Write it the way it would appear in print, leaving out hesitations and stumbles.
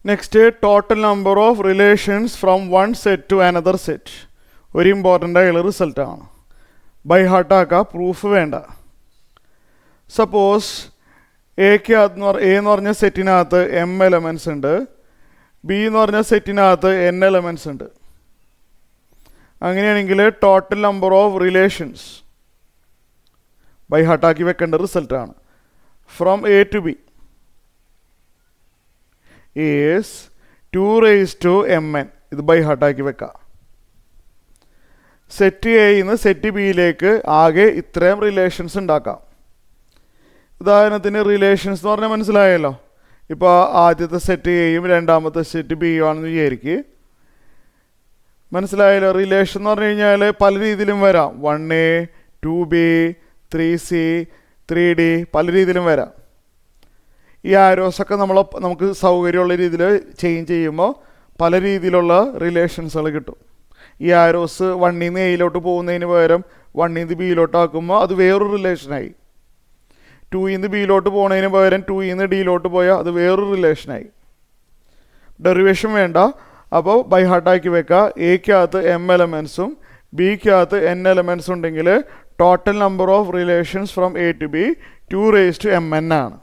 Next total number of relations from one set to another set. ഒരു important ആയുള്ള റിസൾട്ടാണ്. By ഹാർട്ടാക്കുക, proof വേണ്ട. സപ്പോസ് എക്കകത്ത് എ എന്ന് പറഞ്ഞ സെറ്റിനകത്ത് എം എലമെൻറ്റ്സ് ഉണ്ട്, ബി എന്ന് പറഞ്ഞ സെറ്റിനകത്ത് എൻ എലമെൻറ്റ്സ് ഉണ്ട്. അങ്ങനെയാണെങ്കിൽ total number of relations by ഹാർട്ടാക്കി വെക്കേണ്ട റിസൾട്ടാണ്. From A to B is 2⁻mn. ഇത് ബൈ ഹാർട്ടാക്കി വെക്കാം. സെറ്റ് എയിൽ നിന്ന് സെറ്റ് ബിയിലേക്ക് ആകെ ഇത്രയും റിലേഷൻസ് ഉണ്ടാക്കാം. ഉദാഹരണത്തിന് റിലേഷൻസ് എന്ന് പറഞ്ഞാൽ മനസ്സിലായല്ലോ. ഇപ്പോൾ ആദ്യത്തെ സെറ്റ് എയും രണ്ടാമത്തെ സെറ്റ് ബിയും ആണെന്ന് വിചാരിക്കുക. മനസ്സിലായല്ലോ. റിലേഷൻ എന്ന് പറഞ്ഞു കഴിഞ്ഞാൽ പല രീതിയിലും വരാം. 1A 2B 3C 3D പല രീതിയിലും വരാം. ഈ ആരോസൊക്കെ നമുക്ക് സൗകര്യമുള്ള രീതിയിൽ ചേഞ്ച് ചെയ്യുമ്പോൾ പല രീതിയിലുള്ള റിലേഷൻസുകൾ കിട്ടും. ഈ ആരോസ് 1ൽ നിന്ന് എയിലോട്ട് പോകുന്നതിന് പകരം 1ൽ നിന്ന് ബിയിലോട്ട് ആക്കുമ്പോൾ അത് വേറൊരു റിലേഷനായി. 2ൽ നിന്ന് ബിയിലോട്ട് പോകുന്നതിന് പകരം 2ൽ നിന്ന് ഡിയിലോട്ട് പോയാൽ അത് വേറൊരു റിലേഷനായി. ഡെറിവേഷൻ വേണ്ട. അപ്പോൾ ബൈ ഹാർട്ടാക്കി വെക്കുക. എക്കകത്ത് എം എലമെൻസും ബിക്കകത്ത് എൻ എലമെൻസും ഉണ്ടെങ്കിൽ total number of relations from A to B 2⁻mn ആണ്.